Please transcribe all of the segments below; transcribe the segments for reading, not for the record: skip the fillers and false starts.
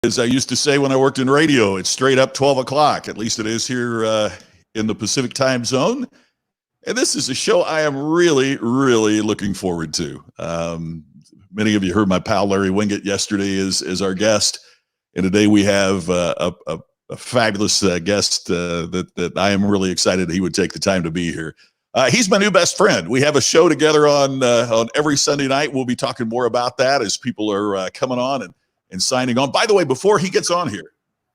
As I used to say when I worked in radio, it's straight up 12 o'clock. At least it is here in the Pacific time zone. And this is a show I am really, really looking forward to. Many of you heard my pal Larry Winget yesterday as our guest. And today we have a fabulous guest that I am really excited he would take the time to be here. He's my new best friend. We have a show together on every Sunday night. We'll be talking more about that as people are coming on and signing on. By the way, before he gets on here,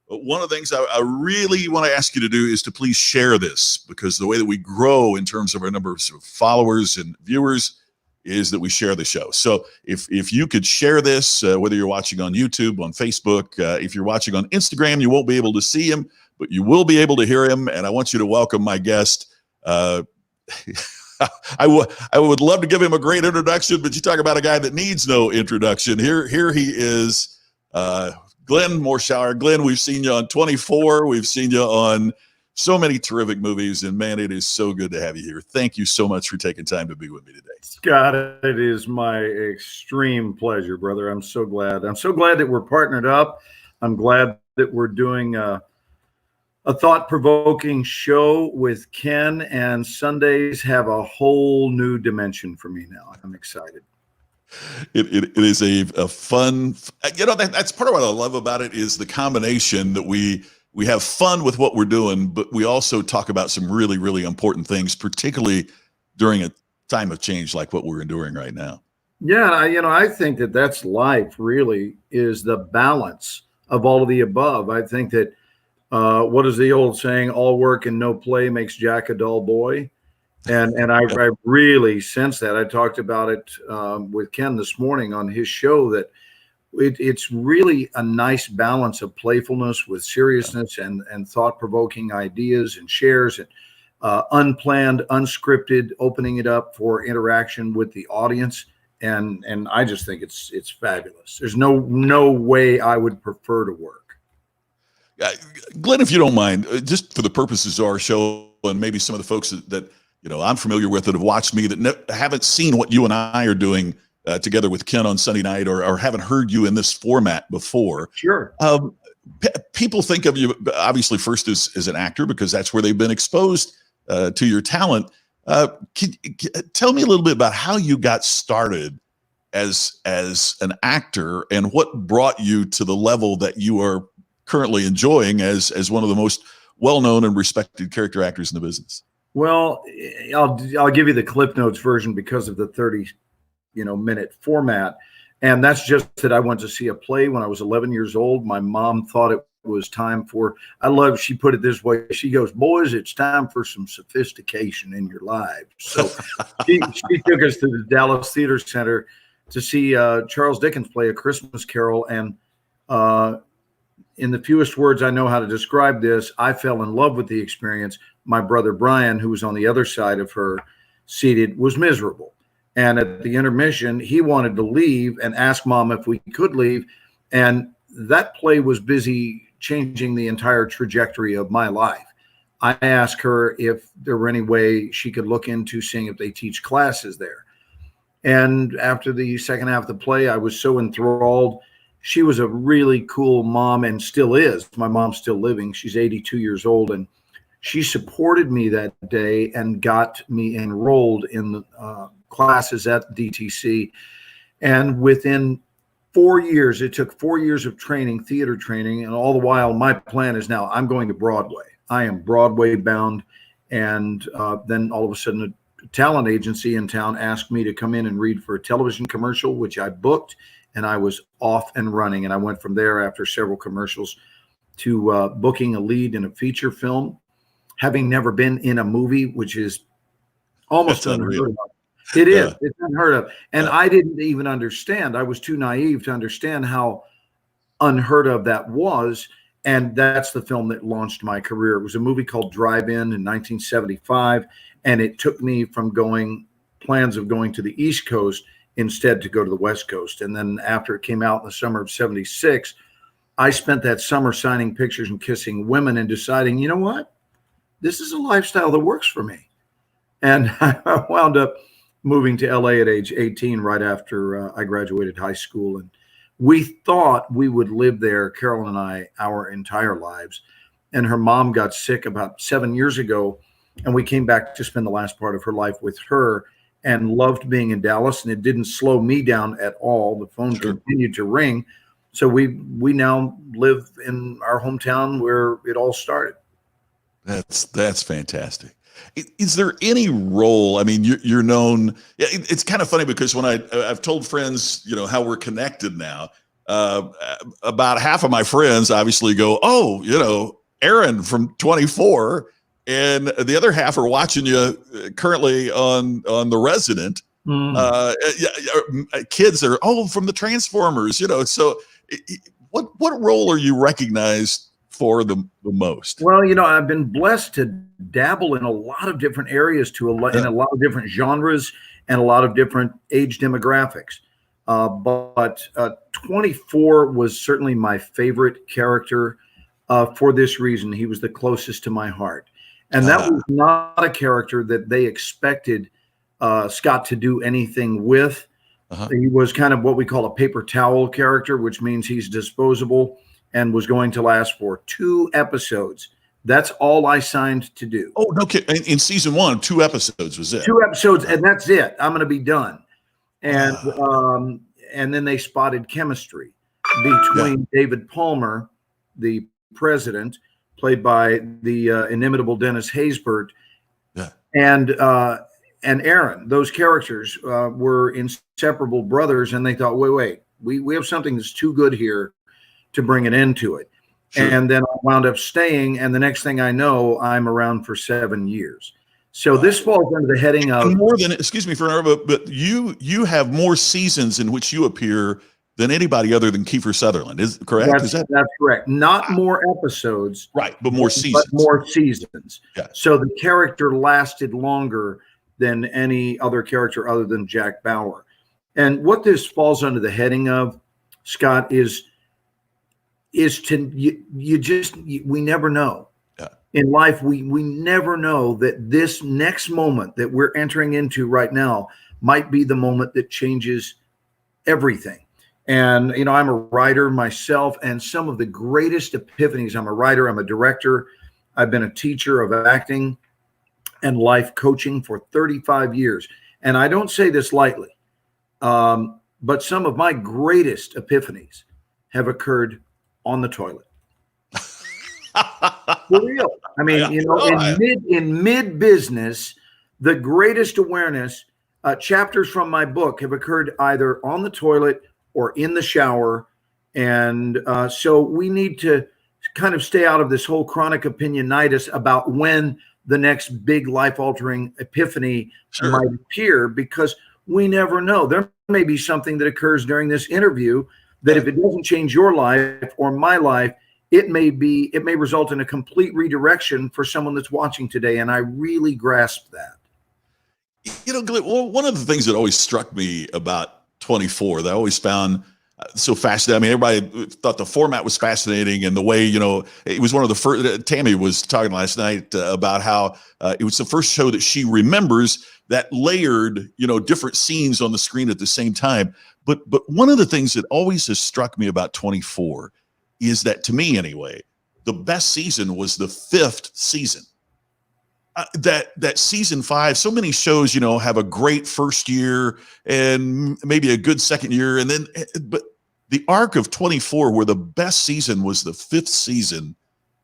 one of the things I really want to ask you to do is to please share this, because the way that we grow in terms of our numbers of followers and viewers is that we share the show. So if you could share this, whether you're watching on YouTube, on Facebook, if you're watching on Instagram, you won't be able to see him, but you will be able to hear him. And I want you to welcome my guest. I would love to give him a great introduction, but you talk about a guy that needs no introduction. Here he is, Glenn Morshower. Glenn, we've seen you on 24. We've seen you on so many terrific movies, and man, it is so good to have you here. Thank you so much for taking time to be with me today. Scott, it is my extreme pleasure, brother. I'm so glad. I'm so glad that we're partnered up. I'm glad that we're doing a thought-provoking show with Ken, and Sundays have a whole new dimension for me now. I'm excited. It is a fun, that's part of what I love about it, is the combination that we have fun with what we're doing, but we also talk about some really, really important things, particularly during a time of change like what we're enduring right now. Yeah, I think that that's life, really, is the balance of all of the above. I think that what is the old saying? All work and no play makes Jack a dull boy. And I really sense that. I talked about it with Ken this morning on his show, that it's really a nice balance of playfulness with seriousness and thought-provoking ideas and shares, and unplanned, unscripted, opening it up for interaction with the audience. And I just think it's fabulous. There's no way I would prefer to work. Glenn, if you don't mind, just for the purposes of our show, and maybe some of the folks that I'm familiar with that have watched me that haven't seen what you and I are doing together with Ken on Sunday night, or haven't heard you in this format before. Sure. People think of you obviously first as an actor, because that's where they've been exposed to your talent. Tell me a little bit about how you got started as an actor, and what brought you to the level that you are currently enjoying as one of the most well-known and respected character actors in the business. Well, I'll give you the Cliff Notes version because of the 30-minute format. And that's just that I went to see a play when I was 11 years old. My mom thought it was time for, she put it this way. She goes, "Boys, it's time for some sophistication in your lives." So she took us to the Dallas Theater Center to see Charles Dickens play A Christmas Carol. And in the fewest words I know how to describe this, I fell in love with the experience. My brother Brian, who was on the other side of her seated, was miserable. And at the intermission, he wanted to leave and asked Mom if we could leave. And that play was busy changing the entire trajectory of my life. I asked her if there were any way she could look into seeing if they teach classes there. And after the second half of the play, I was so enthralled. She was a really cool mom, and still is. My mom's still living. She's 82 years old, and she supported me that day and got me enrolled in the classes at DTC. And within 4 years, it took 4 years of training, theater training, and all the while my plan is now I'm going to Broadway. I am Broadway bound. And then all of a sudden a talent agency in town asked me to come in and read for a television commercial, which I booked, and I was off and running. And I went from there, after several commercials, to booking a lead in a feature film, having never been in a movie, which is almost unheard of. It is. It's unheard of. And I didn't even understand. I was too naive to understand how unheard of that was. And that's the film that launched my career. It was a movie called Drive-In in 1975. And it took me from plans of going to the East Coast instead to go to the West Coast. And then after it came out in the summer of 76, I spent that summer signing pictures and kissing women and deciding, you know what? This is a lifestyle that works for me. And I wound up moving to LA at age 18, right after I graduated high school, and We thought we would live there, Carol and I, our entire lives. And her mom got sick about 7 years ago, and we came back to spend the last part of her life with her, and loved being in Dallas. And it didn't slow me down at all. The phone continued to ring. So we now live in our hometown where it all started. That's fantastic. Is there any role? I mean, you're known. It's kind of funny because when I've told friends, how we're connected now, about half of my friends obviously go, "Oh, Aaron from 24," and the other half are watching you currently on The Resident. Kids are from the Transformers. So what role are you recognized for the most? Well, I've been blessed to dabble in a lot of different areas, in a lot of different genres and a lot of different age demographics. But 24 was certainly my favorite character for this reason. He was the closest to my heart. And that was not a character that they expected Scott to do anything with. He was kind of what we call a paper towel character, which means he's disposable, and was going to last for 2 episodes. That's all I signed to do. Oh, no kidding. In season 1, 2 episodes was it? 2 episodes, and that's it. I'm going to be done. And then they spotted chemistry between David Palmer, the president, played by the inimitable Dennis Haysbert, and Aaron. Those characters were inseparable brothers, and they thought, wait, we have something that's too good here to bring an end to it. Sure. And then I wound up staying, and the next thing I know, I'm around for 7 years. So this falls under the heading of more than, excuse me for interrupting, but you have more seasons in which you appear than anybody other than Kiefer Sutherland. Is correct? That's correct. Not more episodes, right? But more seasons. But more seasons. Yeah. So the character lasted longer than any other character other than Jack Bauer. And what this falls under the heading of, Scott, is we never know. Yeah. In life, we never know that this next moment that we're entering into right now might be the moment that changes everything. And, I'm a writer myself, and some of the greatest epiphanies, I'm a writer, I'm a director, I've been a teacher of acting and life coaching for 35 years. And I don't say this lightly, but some of my greatest epiphanies have occurred on the toilet. For real. I mean, in mid business, the greatest awareness chapters from my book have occurred either on the toilet or in the shower. And so we need to kind of stay out of this whole chronic opinionitis about when the next big life-altering epiphany might appear, because we never know. There may be something that occurs during this interview that if it doesn't change your life or my life, it may result in a complete redirection for someone that's watching today. And I really grasp that. Glenn, one of the things that always struck me about 24 that I always found so fascinating. I mean, everybody thought the format was fascinating, and the way, it was one of the first. Tammy was talking last night about how it was the first show that she remembers that layered, different scenes on the screen at the same time. But one of the things that always has struck me about 24 is that, to me anyway, the best season was the 5th season. That season 5, so many shows, have a great first year and maybe a good second year. And then, but the arc of 24, where the best season was the 5th season,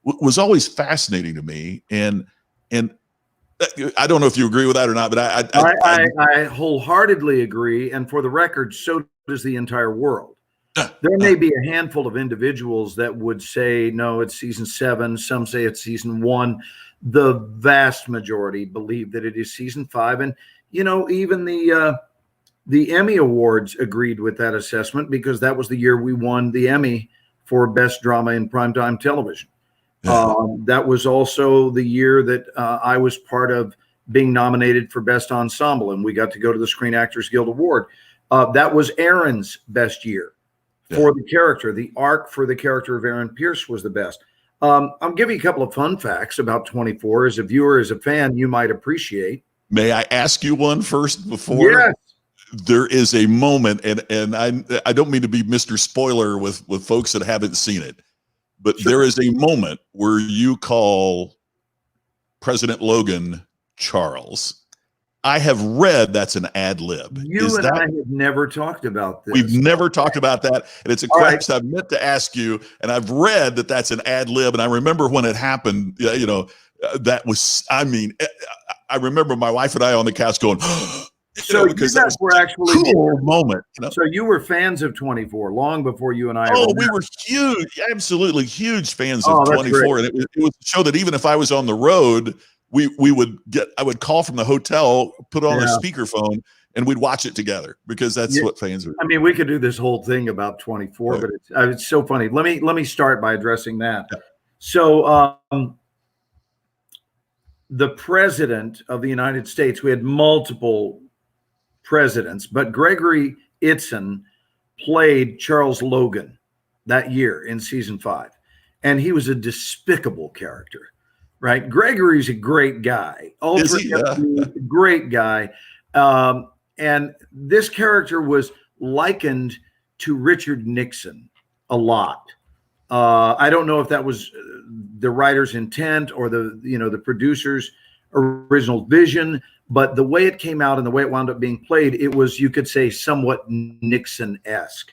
was always fascinating to me. And I don't know if you agree with that or not, but I wholeheartedly agree. And for the record, so does the entire world. There may be a handful of individuals that would say, no, it's season 7. Some say it's season 1. The vast majority believe that it is season 5. And, even the Emmy Awards agreed with that assessment, because that was the year we won the Emmy for Best Drama in Primetime Television. Yeah. That was also the year that I was part of being nominated for Best Ensemble, and we got to go to the Screen Actors Guild Award. That was Aaron's best year for the character. The arc for the character of Aaron Pierce was the best. I'll give you a couple of fun facts about 24. As a viewer, as a fan, you might appreciate. May I ask you one first before? Yes. there is a moment, and I don't mean to be Mr. Spoiler with folks that haven't seen it, but Sure. there is a moment where you call President Logan Charles. I have read that's an ad lib. You and I have never talked about this. We've never talked about that, and it's a question I've meant to ask you, and I've read that that's an ad lib, and I remember when it happened, you know, that was, I mean, I remember my wife and I on the couch going, so because that was actually a cool moment. You know? So you were fans of 24 long before you and I. Oh, we were huge, absolutely huge fans of 24, and it was a show that even if I was on the road, I would call from the hotel, put on a speakerphone, and we'd watch it together because that's what fans are. I mean, we could do this whole thing about 24, but it's so funny. Let me start by addressing that. Yeah. So the president of the United States, we had multiple presidents, but Gregory Itzin played Charles Logan that year in season 5, and he was a despicable character. Right, Gregory's a great guy, great guy, and this character was likened to Richard Nixon a lot. I don't know if that was the writer's intent or the producer's original vision, but the way it came out and the way it wound up being played, it was, you could say, somewhat Nixon-esque.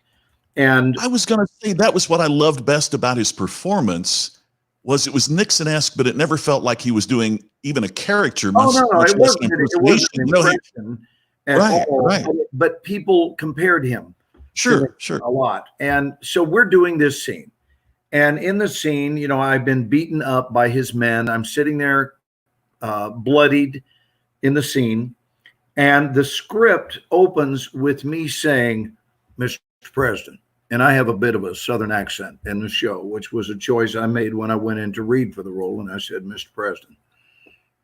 And I was going to say that was what I loved best about his performance. It was Nixon-esque, but it never felt like he was doing even a character. It wasn't an impression at all. Right. But people compared him sure a lot. And so we're doing this scene. And in the scene, you know, I've been beaten up by his men. I'm sitting there bloodied in the scene. And the script opens with me saying, Mr. President. And I have a bit of a Southern accent in the show, which was a choice I made when I went in to read for the role. And I said, Mr. President.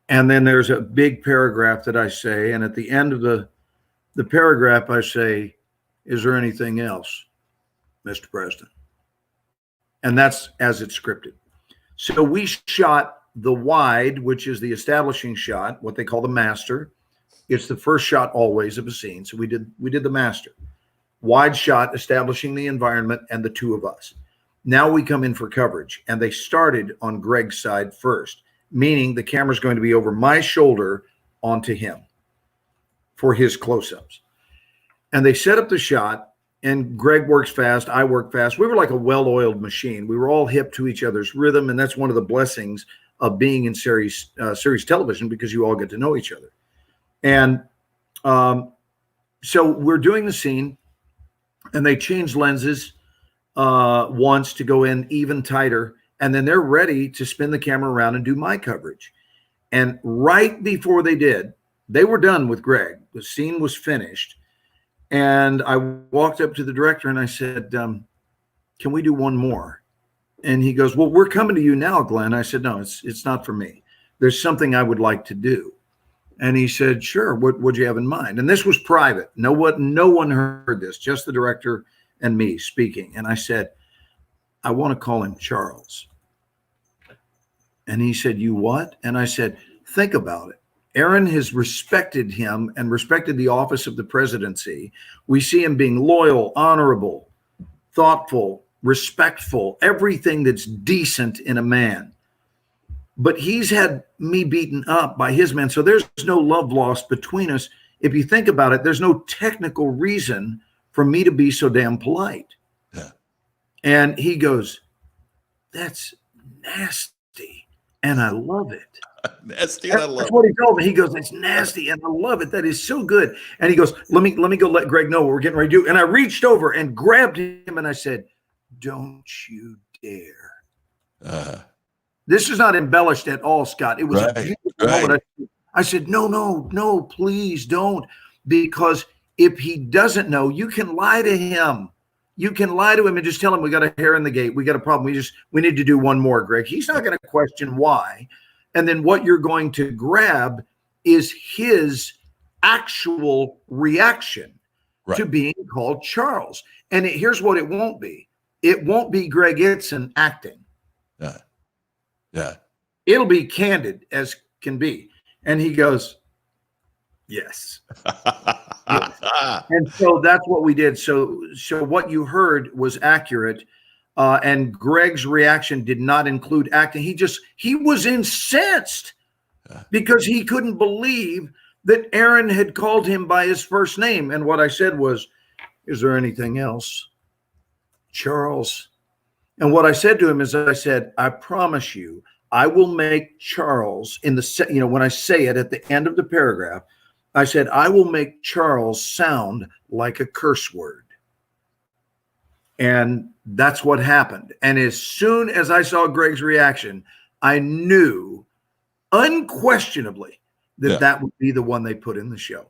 And then there's a big paragraph that I say. And at the end of the paragraph, I say, is there anything else, Mr. President? And that's as it's scripted. So we shot the wide, which is the establishing shot, what they call the master. It's the first shot always of a scene. So we did the master. Wide shot establishing the environment and the two of us. Now we come in for coverage, and they started on Greg's side first, meaning the camera's going to be over my shoulder onto him for his close-ups. And they set up the shot, and Greg works fast, I work fast. We were like a well-oiled machine. We were all hip to each other's rhythm, and that's one of the blessings of being in series television, because you all get to know each other. And so we're doing the scene, and they change lenses once to go in even tighter. And then they're ready to spin the camera around and do my coverage. And right before they did, they were done with Greg. The scene was finished. And I walked up to the director and I said, can we do one more? And he goes, well, we're coming to you now, Glenn. I said, no, it's not for me. There's something I would like to do. And he said, sure, what would you have in mind? And this was private. No one heard this, just the director and me speaking. And I said, I want to call him Charles. And he said, you what? And I said, think about it. Aaron has respected him and respected the office of the presidency. We see him being loyal, honorable, thoughtful, respectful, everything that's decent in a man. But he's had me beaten up by his men. So there's no love lost between us. If you think about it, there's no technical reason for me to be so damn polite. Yeah. And he goes, that's nasty. And I love it. Nasty and I love it. That's what he told me. He goes, it's nasty and I love it. That is so good. And he goes, let me go let Greg know what we're getting ready to do. And I reached over and grabbed him and I said, don't you dare. This is not embellished at all, Scott. It was a beautiful moment. I said, no, please don't. Because if he doesn't know, you can lie to him. You can lie to him and just tell him we got a hair in the gate. We got a problem. We need to do one more, Greg. He's not going to question why. And then what you're going to grab is his actual reaction to being called Charles. And here's what it won't be. It won't be Greg Itzin acting. Yeah. It'll be candid as can be. And he goes, yes. And so that's what we did. So what you heard was accurate. And Greg's reaction did not include acting. He was incensed because he couldn't believe that Aaron had called him by his first name. And what I said was, is there anything else, Charles? And what I said to him is, I said, I promise you, I will make Charles when I say it at the end of the paragraph, I said, I will make Charles sound like a curse word. And that's what happened. And as soon as I saw Greg's reaction, I knew unquestionably that would be the one they put in the show.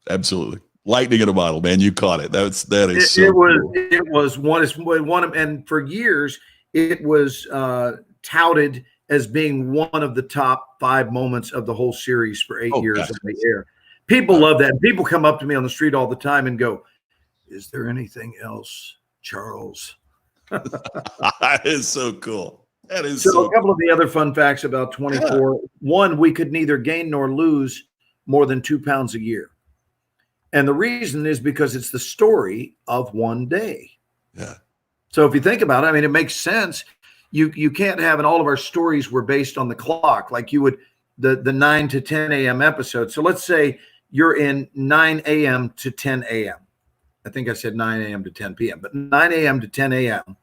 Absolutely. Lightning in a bottle, man. You caught it. That is so cool. It was one of, and for years it was touted as being one of the top 5 moments of the whole series for 8 years on the air. People love that. And people come up to me on the street all the time and go, is there anything else, Charles? That is so cool. That is so a couple of the other fun facts about 24. One, we could neither gain nor lose more than 2 pounds a year. And the reason is because it's the story of one day. Yeah. So if you think about it, I mean, it makes sense. You can't have, and all of our stories were based on the clock, like you would, the 9 to 10 a.m. episode. So let's say you're in 9 a.m. to 10 a.m. I think I said 9 a.m. to 10 p.m., but 9 a.m. to 10 a.m.,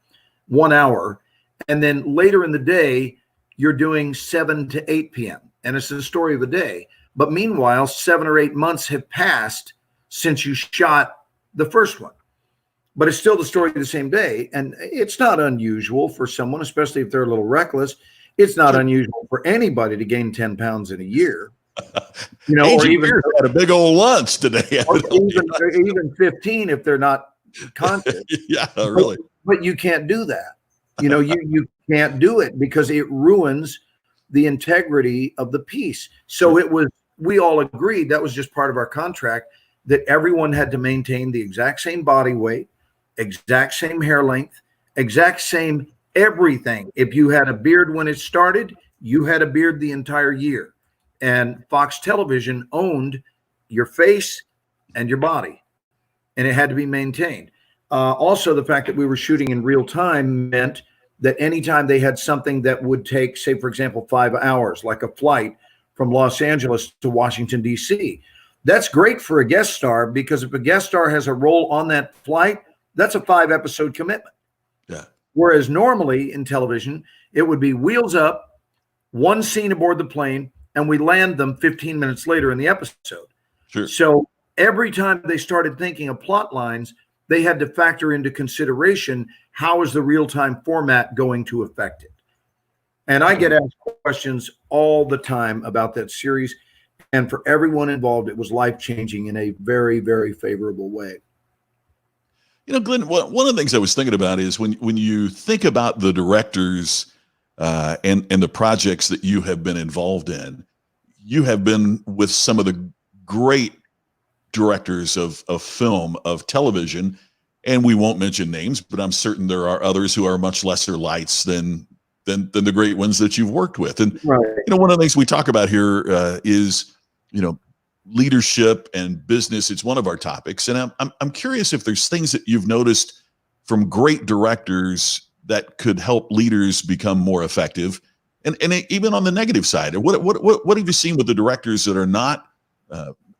1 hour. And then later in the day, you're doing 7 to 8 p.m. And it's the story of the day. But meanwhile, 7 or 8 months have passed since you shot the first one. But it's still the story of the same day. And it's not unusual for someone, especially if they're a little reckless. It's not unusual for anybody to gain 10 pounds in a year. Or even had a big old lunch today. Or even 15 if they're not conscious. Yeah, really. But you can't do that. You can't do it because it ruins the integrity of the piece. So we all agreed that was just part of our contract, that everyone had to maintain the exact same body weight, exact same hair length, exact same everything. If you had a beard when it started, you had a beard the entire year. And Fox Television owned your face and your body, and it had to be maintained. Also, the fact that we were shooting in real time meant that anytime they had something that would take, say, for example, 5 hours, like a flight from Los Angeles to Washington, D.C., that's great for a guest star, because if a guest star has a role on that flight, that's a 5-episode commitment. Yeah. Whereas normally in television, it would be wheels up, one scene aboard the plane, and we land them 15 minutes later in the episode. Sure. So every time they started thinking of plot lines, they had to factor into consideration, how is the real-time format going to affect it? And I get asked questions all the time about that series. And for everyone involved, it was life-changing in a very, very favorable way. Glenn, one of the things I was thinking about is when you think about the directors and the projects that you have been involved in, you have been with some of the great directors of film, of television, and we won't mention names, but I'm certain there are others who are much lesser lights than the great ones that you've worked with. And right. One of the things we talk about here is leadership and business. It's one of our topics, and I'm curious if there's things that you've noticed from great directors that could help leaders become more effective, and even on the negative side. What have you seen with the directors that are not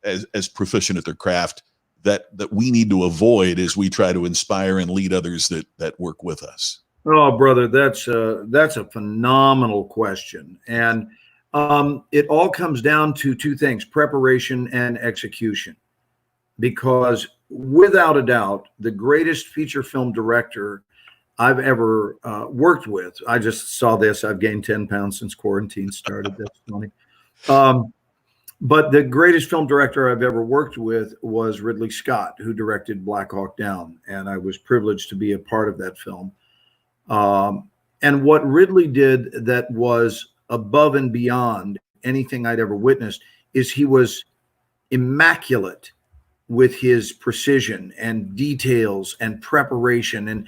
as proficient at their craft that we need to avoid as we try to inspire and lead others that work with us? Oh, brother, that's a phenomenal question. And it all comes down to 2 things: preparation and execution. Because without a doubt, the greatest feature film director I've ever worked with, I just saw this, I've gained 10 pounds since quarantine started. That's funny. But the greatest film director I've ever worked with was Ridley Scott, who directed Black Hawk Down. And I was privileged to be a part of that film. And what Ridley did that was above and beyond anything I'd ever witnessed is he was immaculate with his precision and details and preparation. And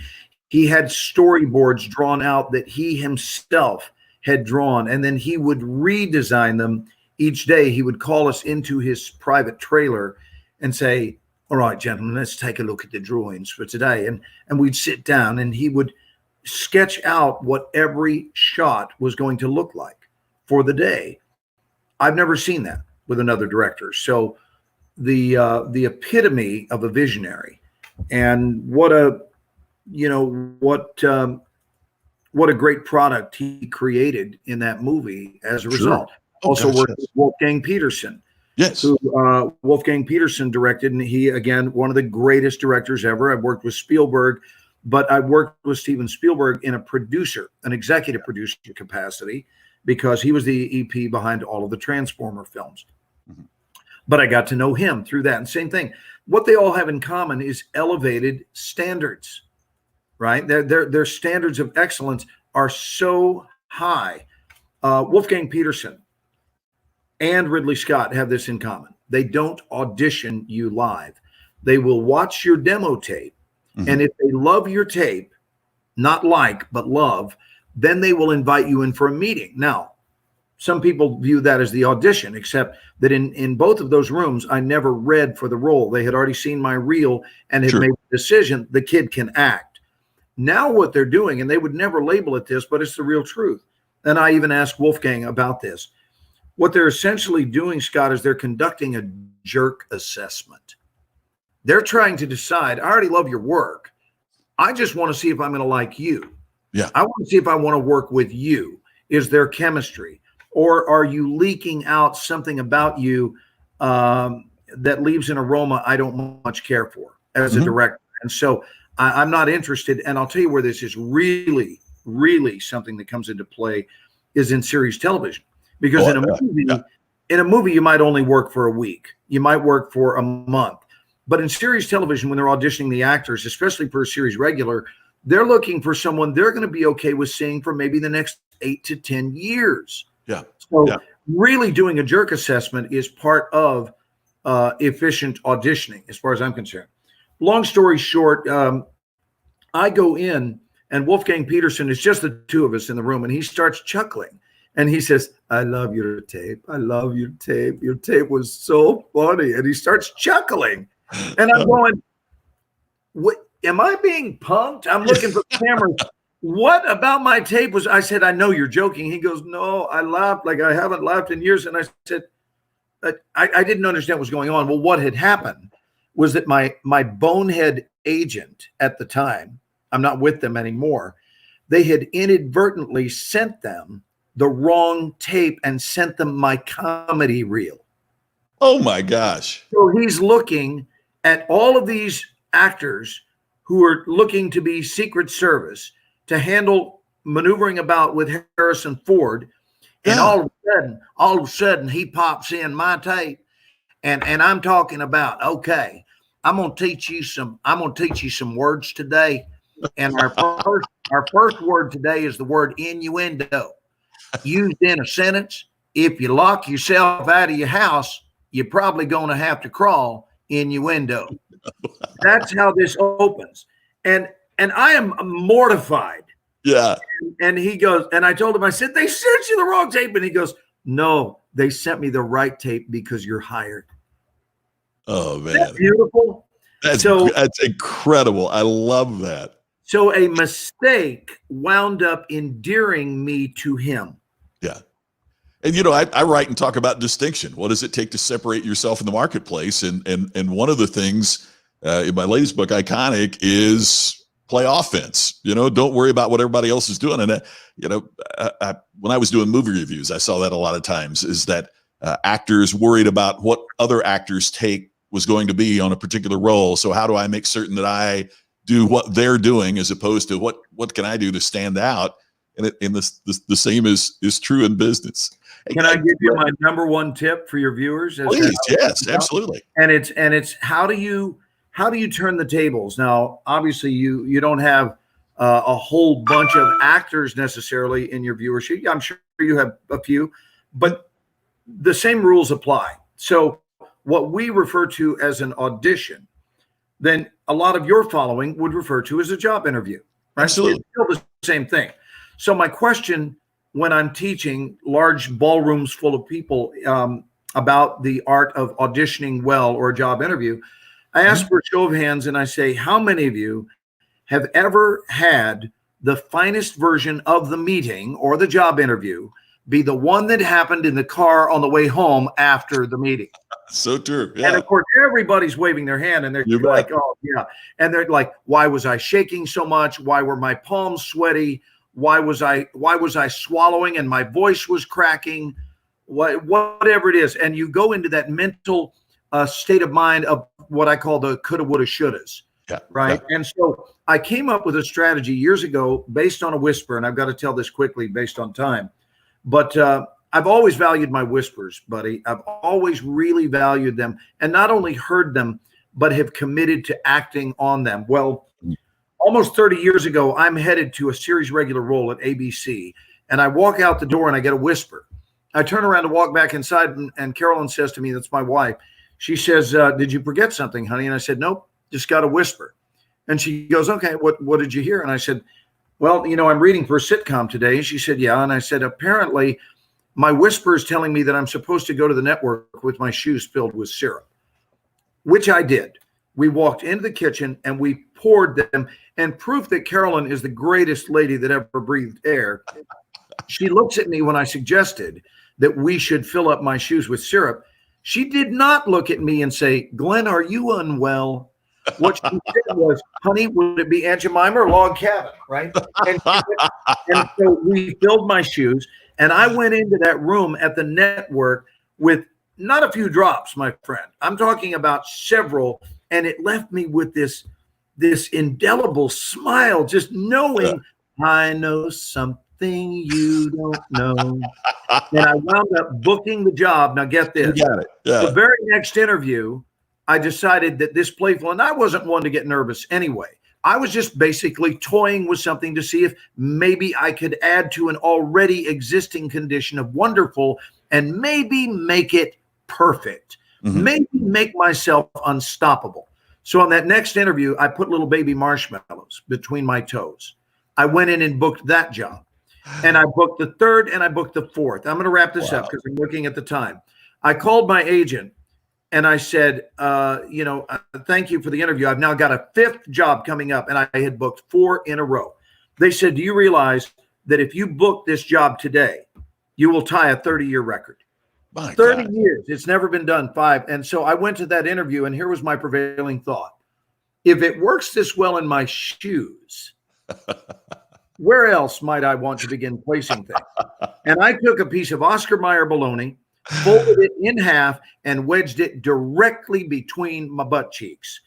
he had storyboards drawn out that he himself had drawn, and then he would redesign them each day. He would call us into his private trailer and say, all right, gentlemen, let's take a look at the drawings for today. And we'd sit down and he would sketch out what every shot was going to look like for the day. I've never seen that with another director. So the epitome of a visionary, and what a great product he created in that movie as a result. Also worked with Wolfgang Peterson. Yes. Who Wolfgang Peterson directed, and he, again, one of the greatest directors ever. I've worked with Spielberg, but I worked with Steven Spielberg in an executive producer capacity, because he was the EP behind all of the Transformer films. Mm-hmm. But I got to know him through that. And same thing. What they all have in common is elevated standards, right? Their standards of excellence are so high. Wolfgang Peterson and Ridley Scott have this in common. They don't audition you live. They will watch your demo tape. Mm-hmm. And if they love your tape, not like, but love, then they will invite you in for a meeting. Now, some people view that as the audition, except that in both of those rooms, I never read for the role. They had already seen my reel and had made the decision, the kid can act. Now what they're doing, and they would never label it this, but it's the real truth. And I even asked Wolfgang about this. What they're essentially doing, Scott, is they're conducting a jerk assessment. They're trying to decide, I already love your work. I just want to see if I'm going to like you. Yeah. I want to see if I want to work with you. Is there chemistry? Or are you leaking out something about you that leaves an aroma I don't much care for as a director? And so I'm not interested. And I'll tell you where this is really, really something that comes into play is in series television. Because in a movie, you might only work for a week. You might work for a month. But in series television, when they're auditioning the actors, especially for a series regular, they're looking for someone they're going to be okay with seeing for maybe the next 8 to 10 years. Yeah. So really doing a jerk assessment is part of efficient auditioning, as far as I'm concerned. Long story short, I go in and Wolfgang Peterson, is just the two of us in the room, and he starts chuckling. And he says, I love your tape. I love your tape. Your tape was so funny. And he starts chuckling. And I'm going, what? Am I being punked? I'm looking for the camera. What about my tape was, I said, I know you're joking. He goes, no, I laughed like I haven't laughed in years. And I said, I didn't understand what was going on. Well, what had happened was that my bonehead agent at the time, I'm not with them anymore, they had inadvertently sent them the wrong tape and sent them my comedy reel. Oh my gosh. So he's looking at all of these actors who are looking to be Secret Service to handle maneuvering about with Harrison Ford. And all of a sudden he pops in my tape and I'm talking about, okay, I'm going to teach you some words today. And our first word today is the word innuendo. Used in a sentence. If you lock yourself out of your house, you're probably going to have to crawl. Innuendo. That's how this opens. And I am mortified. Yeah. And he goes, and I told him, I said, they sent you the wrong tape. And he goes, no, they sent me the right tape because you're hired. Oh, man. That's beautiful. That's incredible. I love that. So a mistake wound up endearing me to him. Yeah. And, I write and talk about distinction. What does it take to separate yourself in the marketplace? And one of the things in my latest book, Iconic, is play offense. Don't worry about what everybody else is doing. And, when I was doing movie reviews, I saw that a lot of times, is that actors worried about what other actors' take was going to be on a particular role. So how do I make certain that I do what they're doing, as opposed to what can I do to stand out? And the same is true in business. Can I give you my number one tip for your viewers? Please, yes, absolutely. And it's how do you turn the tables? Now, obviously, you don't have a whole bunch of actors necessarily in your viewership. I'm sure you have a few, but the same rules apply. So what we refer to as an audition, then a lot of your following would refer to as a job interview. Right? Absolutely. It's still the same thing. So my question when I'm teaching large ballrooms full of people about the art of auditioning well or a job interview, I ask for a show of hands and I say, how many of you have ever had the finest version of the meeting or the job interview be the one that happened in the car on the way home after the meeting? So true. And Yeah. of course, everybody's waving their hand and they're like, oh, yeah. And they're like, why was I shaking so much? Why were my palms sweaty? Why was I swallowing and my voice was cracking? Whatever it is. And you go into that mental state of mind of what I call the coulda, woulda, shouldas. Yeah. Right. Yeah. And so I came up with a strategy years ago based on a whisper. And I've got to tell this quickly based on time. But I've always valued my whispers, buddy. I've always really valued them and not only heard them, but have committed to acting on them. Well, almost 30 years ago, I'm headed to a series regular role at ABC. And I walk out the door and I get a whisper. I turn around to walk back inside and Carolyn says to me, that's my wife. She says, did you forget something, honey? And I said, nope, just got a whisper. And she goes, okay, what did you hear? And I said, well, I'm reading for a sitcom today. And she said, yeah. And I said, apparently my whisper is telling me that I'm supposed to go to the network with my shoes filled with syrup, which I did. We walked into the kitchen and we poured them, and proof that Carolyn is the greatest lady that ever breathed air. She looks at me when I suggested that we should fill up my shoes with syrup. She did not look at me and say, Glenn, are you unwell? What she said was, honey, would it be Aunt Jemima or Log Cabin, right? And so we filled my shoes, and I went into that room at the network with not a few drops, my friend. I'm talking about several, and it left me with this indelible smile, just knowing I know something you don't know. And I wound up booking the job. Now get this. You got it. Yeah. The very next interview, I decided that this playful, and I wasn't one to get nervous anyway. I was just basically toying with something to see if maybe I could add to an already existing condition of wonderful and maybe make it perfect. Maybe make myself unstoppable. So on that next interview, I put little baby marshmallows between my toes. I went in and booked that job. And I booked the third and I booked the fourth. I'm going to wrap this up because I'm looking at the time. I called my agent and I said, thank you for the interview. I've now got a fifth job coming up, and I had booked 4 in a row. They said, do you realize that if you book this job today, you will tie a 30-year record? My 30 God. years. It's never been done. 5. And so I went to that interview, and here was my prevailing thought. If it works this well in my shoes, where else might I want to begin placing things? And I took a piece of Oscar Mayer bologna, folded it in half, and wedged it directly between my butt cheeks.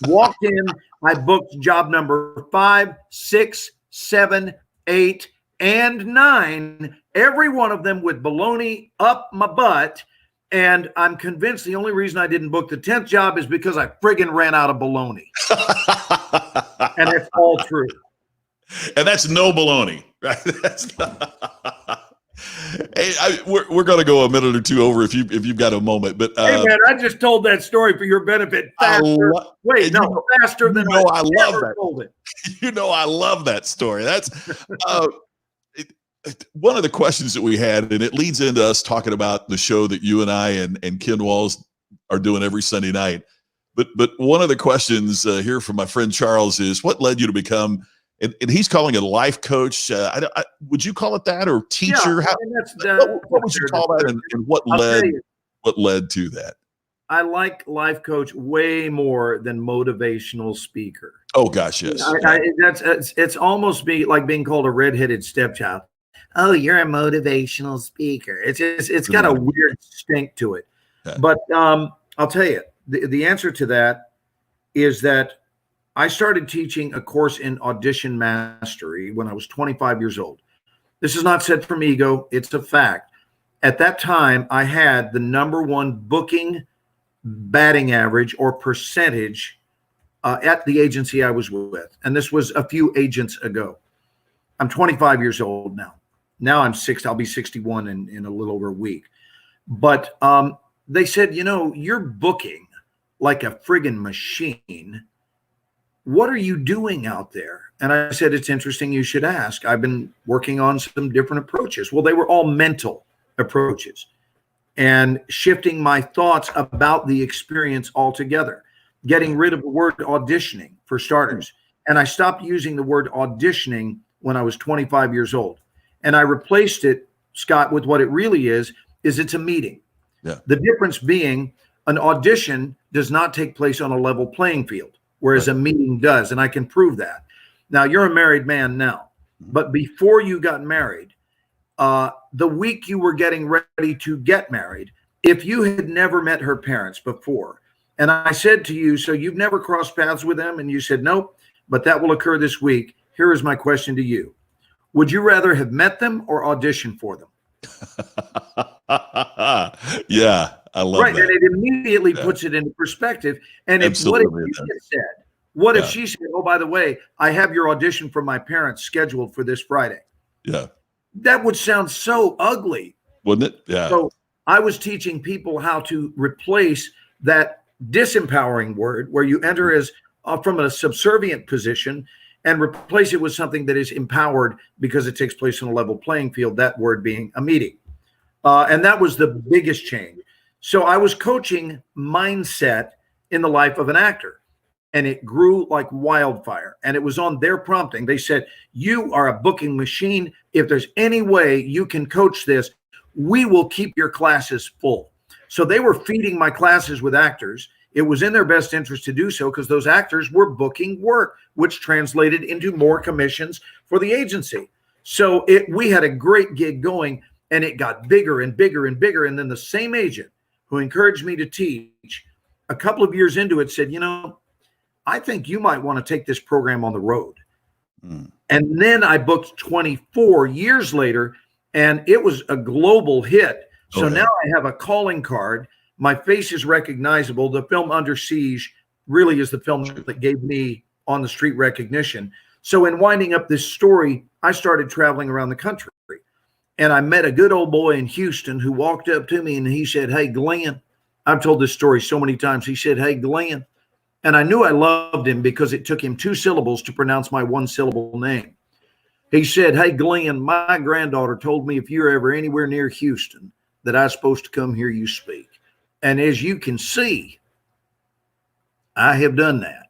Walked in, I booked job number 5, 6, 7, 8, and 9, every one of them with bologna up my butt. And I'm convinced the only reason I didn't book the 10th job is because I friggin' ran out of bologna. And it's all true. And that's no baloney, right? That's hey, we're going to go a minute or two over if you've got a moment. But hey, man, I just told that story for your benefit faster. Faster than I love ever that. told it. I love that story. That's one of the questions that we had, and it leads into us talking about the show that you and I and Ken Walls are doing every Sunday night. But one of the questions here from my friend Charles is, what led you to become, and he's calling it a life coach. Would you call it that, or teacher? Yeah, what would you call that, and what led to that? I like life coach way more than motivational speaker. Oh gosh, yes. It's almost like being called a redheaded stepchild. Oh, you're a motivational speaker. It's got a weird stink to it. Okay. But I'll tell you, the answer to that is that I started teaching a course in audition mastery when I was 25 years old. This is not said from ego. It's a fact. At that time, I had the #1 booking batting average or percentage at the agency I was with. And this was a few agents ago. I'm 25 years old now. Now I'll be 61 in a little over a week. But they said, you're booking like a friggin' machine. What are you doing out there? And I said, it's interesting you should ask. I've been working on some different approaches. Well, they were all mental approaches and shifting my thoughts about the experience altogether. getting rid of the word auditioning for starters. And I stopped using the word auditioning when I was 25 years old. And I replaced it, Scott, with what it really is it's a meeting. Yeah. The difference being an audition does not take place on a level playing field, whereas a meeting does. And I can prove that. Now, you're a married man now, but before you got married, the week you were getting ready to get married, if you had never met her parents before, and I said to you, so you've never crossed paths with them? And you said, nope, but that will occur this week. Here is my question to you. Would you rather have met them or auditioned for them? Yeah, I love that. And it immediately puts it into perspective. And if what if you had said, what if she said, oh, by the way, I have your audition for my parents scheduled for this Friday? Yeah. That would sound so ugly. Wouldn't it? Yeah. So I was teaching people how to replace that disempowering word where you enter as from a subservient position and replace it with something that is empowered because it takes place on a level playing field, that word being a meeting. And that was the biggest change. So I was coaching mindset in the life of an actor, and it grew like wildfire. And it was on their prompting. They said, you are a booking machine. If there's any way you can coach this, we will keep your classes full. So they were feeding my classes with actors. It was in their best interest to do so because those actors were booking work, which translated into more commissions for the agency. So we had a great gig going, and it got bigger and bigger and bigger. And then the same agent who encouraged me to teach, a couple of years into it, said, I think you might want to take this program on the road. And then I booked 24 years later, and it was a global hit. So now I have a calling card. My face is recognizable. The film Under Siege really is the film that gave me on the street recognition. So in winding up this story, I started traveling around the country. And I met a good old boy in Houston who walked up to me and he said, hey, Glenn. I've told this story so many times. He said, hey, Glenn. And I knew I loved him because it took him 2 syllables to pronounce my 1-syllable name. He said, hey, Glenn, my granddaughter told me if you're ever anywhere near Houston that I was supposed to come hear you speak. And as you can see, I have done that.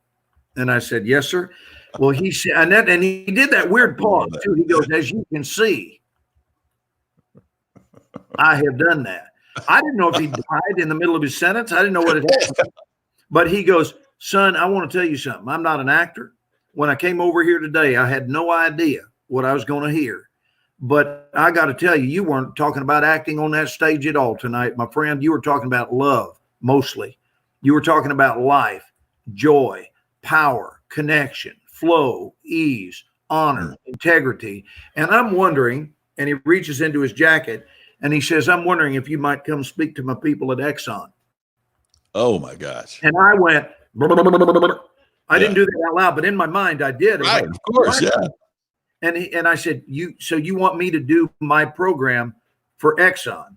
And I said, yes, sir. Well, he said, and he did that weird pause too. He goes, as you can see, I have done that. I didn't know if he died in the middle of his sentence. I didn't know what had happened. But he goes, son, I want to tell you something. I'm not an actor. When I came over here today, I had no idea what I was going to hear. But I got to tell you, you weren't talking about acting on that stage at all tonight, my friend. You were talking about love, mostly. You were talking about life, joy, power, connection, flow, ease, honor, integrity. And I'm wondering, and he reaches into his jacket, and he says, I'm wondering if you might come speak to my people at Exxon. Oh, my gosh. And I went, I didn't do that out loud, but in my mind, I did. Right, of course, yeah. And I said, so you want me to do my program for Exxon?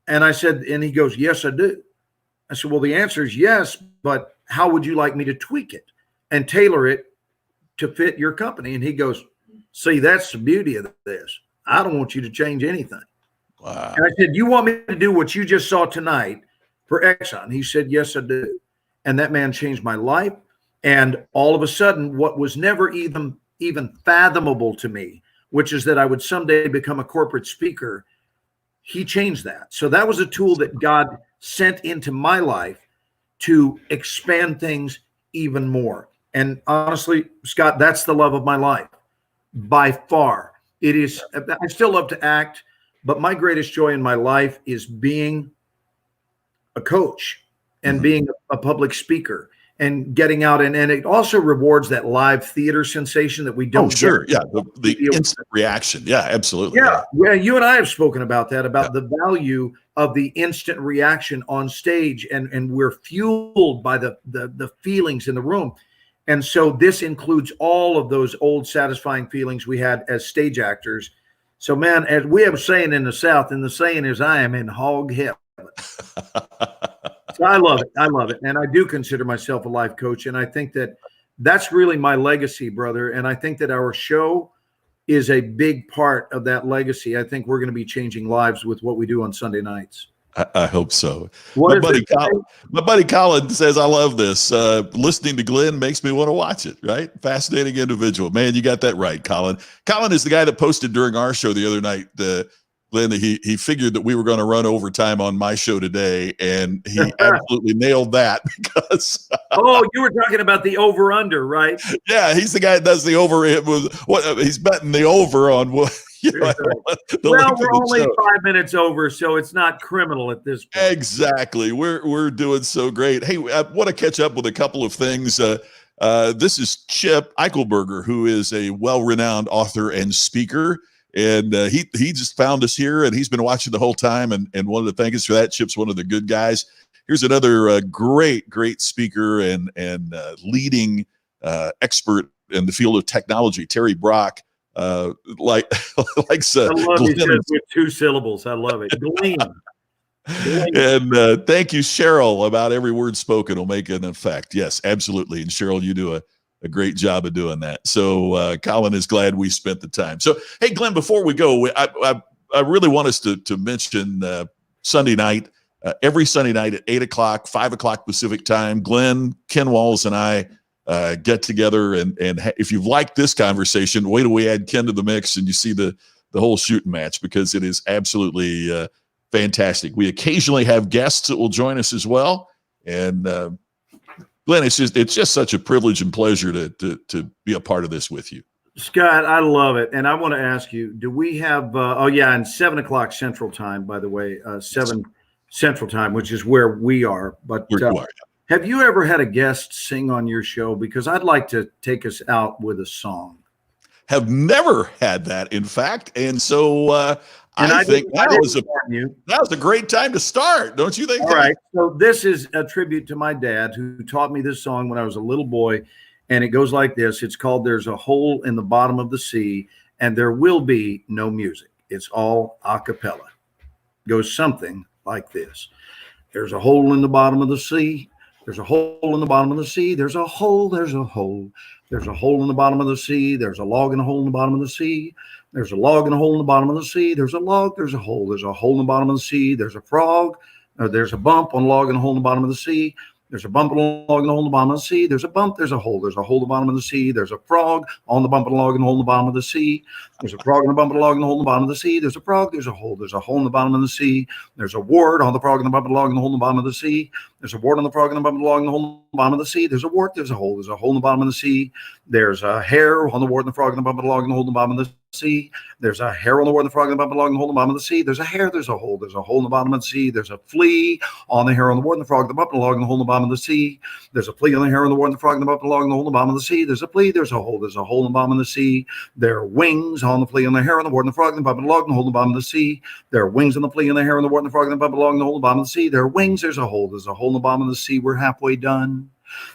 And I said, and he goes, yes, I do. I said, well, the answer is yes, but how would you like me to tweak it and tailor it to fit your company? And he goes, see, that's the beauty of this. I don't want you to change anything. Wow. And I said, you want me to do what you just saw tonight for Exxon? He said, yes, I do. And that man changed my life. And all of a sudden, what was never even fathomable to me, which is that I would someday become a corporate speaker, he changed that. So that was a tool that God sent into my life to expand things even more. And honestly, Scott, that's the love of my life by far. It is. I still love to act, but my greatest joy in my life is being a coach and being a public speaker and getting out. And it also rewards that live theater sensation that we don't get. Sure. Yeah. The instant reaction. Yeah, absolutely. Yeah. Yeah. You and I have spoken about that, about the value of the instant reaction on stage. And we're fueled by the feelings in the room. And so this includes all of those old satisfying feelings we had as stage actors. So, man, as we have a saying in the South, and the saying is, I am in hog heaven. So I love it. I love it. And I do consider myself a life coach. And I think that that's really my legacy, brother. And I think that our show is a big part of that legacy. I think we're going to be changing lives with what we do on Sunday nights. I hope so. What is it? My buddy Colin says, I love this. Listening to Glenn makes me want to watch it, right? Fascinating individual. Man, you got that right, Colin. Colin is the guy that posted during our show the other night, Glenn, he figured that we were going to run overtime on my show today, and he absolutely nailed that because oh, you were talking about the over-under, right? Yeah, he's the guy that does the over. It was what he's betting the over on what. Well, we're only 5 minutes over, so it's not criminal at this point. Exactly. We're doing so great. Hey, I want to catch up with a couple of things. This is Chip Eichelberger, who is a well-renowned author and speaker. And he just found us here, and he's been watching the whole time, and wanted to thank us for that. Chip's one of the good guys. Here's another great speaker and leading expert in the field of technology, Terry Brock. Likes I love it with 2 syllables. I love it. Glean. And thank you, Cheryl, about every word spoken will make an effect. Yes, absolutely. And Cheryl, you do a great job of doing that. So Colin is glad we spent the time. So, hey, Glenn, before we go, I really want us to mention Sunday night, every Sunday night at 8 o'clock, 5 o'clock Pacific time. Glenn, Ken Walls, and I get together. And if you've liked this conversation, wait till we add Ken to the mix and you see the whole shooting match, because it is absolutely fantastic. We occasionally have guests that will join us as well. And Glenn, it's just such a privilege and pleasure to be a part of this with you. Scott, I love it. And I want to ask you, do we have, and 7 o'clock Central Time, by the way, 7 Central Time, which is where we are. But have you ever had a guest sing on your show? Because I'd like to take us out with a song. Have never had that, in fact. And so I think that was a great time to start. Don't you think? All right. So this is a tribute to my dad, who taught me this song when I was a little boy. And it goes like this. It's called There's a Hole in the Bottom of the Sea, and There Will Be No Music. It's all a cappella. It goes something like this. There's a hole in the bottom of the sea. There's a hole in the bottom of the sea. There's a hole. There's a hole. There's a hole in the bottom of the sea. There's a log and a hole in the bottom of the sea. There's a log and a hole in the bottom of the sea. There's a log. There's a hole. There's a hole in the bottom of the sea. There's a frog. There's a bump on a log and a hole in the bottom of the sea. There's a bump on a log and a hole in the bottom of the sea. There's a bump. There's a hole. There's a hole in the bottom of the sea. There's a frog on the bump and a log and a hole in the bottom of the sea. There's a frog and a bump and a log and a hole in the bottom of the sea. There's a frog. There's a hole. There's a hole in the bottom of the sea. There's a wart on the frog and the bump and a log and a hole in the bottom of the sea. There's a wart on the frog and the bump and a log and a hole in the bottom of the sea. There's a wart. There's a hole. There's a hole in the bottom of the sea. There's a hair on the wart and the frog and the bump and a log and a hole in the bottom of the sea. There's a hair on the wart and the frog and the bump and a log and a hole in the bottom of the sea. There's a hair. There's a hole. There's a hole in the bottom of the sea. There's a flea on the hair on the wart and the frog and the bump and a log and a hole in the bottom of the sea. There's a flea on the hair on the wart and the frog and the bump and a log and a hole in the bottom of the sea. There's a flea. There's a hole. There's a hole in the bottom of the sea. There are wings on the flea on the hair on the wart and the frog and the bump and a log and a hole in the bottom of the sea. There are wings on the flea on the hair on the wart and the frog and the bump and a log and a hole in the bottom of the sea. There are wings. There's a hole. There's a hole in the bottom of the sea. We're halfway done.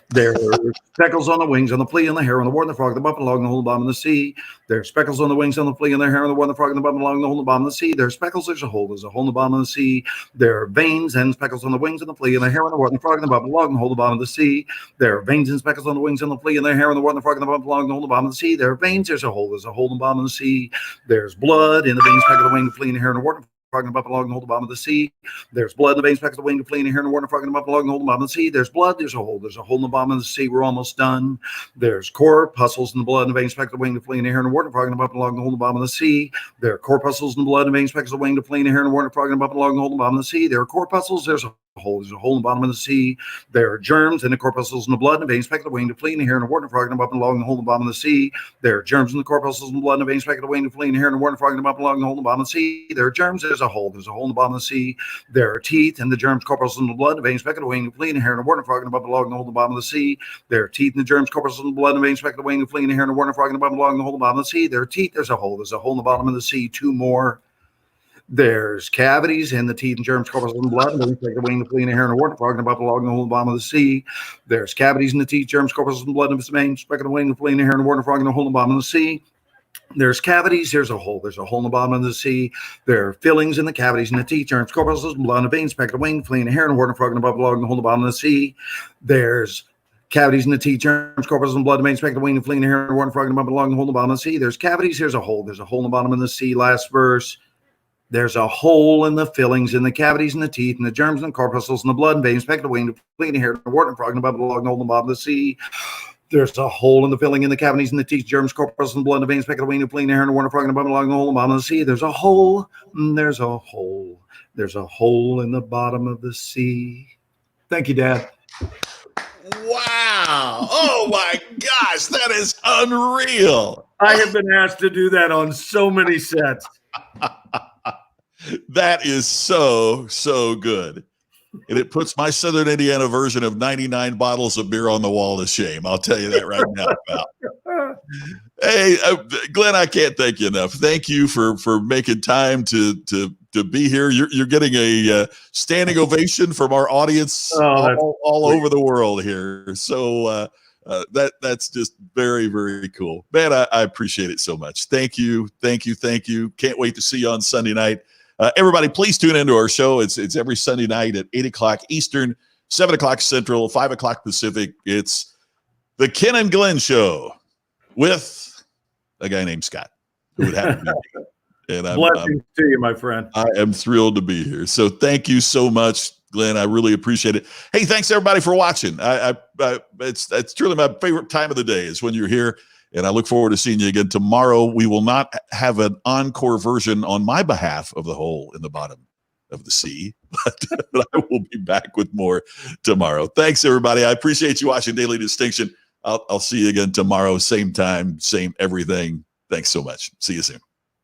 There are speckles on the wings on the flea on the hair on the wart and the frog and the bump and log and the hole in the bottom of the sea. There are speckles on the wings on the flea on the hair on the wart and the frog and the bump and log and the hole in the bottom of the sea. There are speckles. There's a hole. There's a hole in the bottom of the sea. There are veins and speckles on the wings on the flea on the hair on the wart and the frog and the bump and log and the hole in the bottom of the sea. There are veins and speckles on the wings on the flea on the hair on the wart and the frog and the bump and log and the hole in the bottom of the sea. There are veins. There's a hole. There's a hole in the bottom of the sea. There's blood in the veins, speckles, the wing, the flea, and the hair on the wart and frog and the bump and log and the hole in the bottom of the sea. There's blood in the veins, speckles, the wing, the flea, and the hair on the wart and frog and the bump and log and the hole in the bottom of the sea. There's blood. There's a hole. There's a hole in the bottom of the sea. We're almost done. There's corpuscles in the blood and the veins, speckles, the wing, the flea, and the hair on the wart and frog and the bump and log and the hole in the bottom of the sea. There are corpuscles in the blood and veins, speckles, the wing, the flea, and the hair on the wart and frog and the bump and log and the hole in the bottom of the sea. There are corpuscles. There's a hole. There's a hole in the bottom of the sea. There are germs in the corpuscles in the blood and the veins, speckles, the wing, the flea, and the hair on the wart and frog and the bump and log and the hole in the bottom of the sea. There are germs in the corpuscles in the blood and the veins, speckles, the wing, the flea, and the hair on the wart and frog and the bump and log and the hole in the bottom of the sea. There are germs. There's a hole. There's a hole in the bottom of the sea. There are teeth and the germs, corpuscles in the blood, the veins, speckles, the wing, the flea, and the hair on the wart and frog and the bump and log and the hole in the bottom of the sea. There are teeth and the germs, corpuscles in the blood, the veins, speckles, the wing, the flea, and the hair on the wart and frog and the bump and log and the hole in the bottom of the sea. There are teeth. There's a hole. There's a hole in the bottom of the sea. 2 more. There's cavities in the teeth and germs, corpuscles in the blood, the wing, the flea, and the hair, and the wart, the frog, and the bump, and log, and the hole in the bottom of the sea. There's cavities in the teeth, germs, corpuscles in the blood, and the veins, speck of the wing, the flea, and the hair, and the wart, and the frog, and the hole in the bottom of the sea. There's cavities. There's a hole. There's a hole in the bottom of the sea. There are fillings in the cavities in the teeth, germs, corpuscles in the blood, and the veins, speck of the wing, the flea, and the hair, and the wart, and the frog, and the bump, and log, and the hole in the bottom of the sea. There's cavities in the teeth, germs, corpuscles in the blood, the veins, speck of the wing, the flea, and the hair, and the wart, and the frog, and the bump, and log, and the hole in the bottom of the sea. There's cavities. There's a hole. There's a hole in the bottom of the sea. Last verse. There's a hole in the fillings, in the cavities, in the teeth, in the germs, and the corpuscles, in the blood and veins, speck the wing, the fleeing hair, the wart and frog, and the bubble, the log, and the hole in the bottom of the sea. There's a hole in the filling, in the cavities, in the teeth, germs, corpuscles, and the blood and veins, speck the wing, the fleeing hair, and the wart and frog, and the bubble, the log, and the hole in the bottom of the sea. There's a hole. There's a hole. There's a hole in the bottom of the sea. Thank you, Dad. Wow. Oh my gosh, that is unreal. I have been asked to do that on so many sets. That is so, so good. And it puts my Southern Indiana version of 99 bottles of beer on the wall to shame. I'll tell you that right now, pal. Hey, Glenn, I can't thank you enough. Thank you for making time to be here. You're getting a standing ovation from our audience all over the world here. So that's just very, very cool. Man, I appreciate it so much. Thank you. Can't wait to see you on Sunday night. Everybody, please tune into our show. It's every Sunday night at 8 o'clock Eastern, 7 o'clock Central, 5 o'clock Pacific. It's the Ken and Glenn Show with a guy named Scott, who would happen to be me. And Blessings to you, my friend. I am thrilled to be here. So thank you so much, Glenn. I really appreciate it. Hey, thanks everybody for watching. It's truly my favorite time of the day is when you're here. And I look forward to seeing you again tomorrow. We will not have an encore version on my behalf of the hole in the bottom of the sea, but I will be back with more tomorrow. Thanks, everybody. I appreciate you watching Daily Distinction. I'll see you again tomorrow, same time, same everything. Thanks so much. See you soon.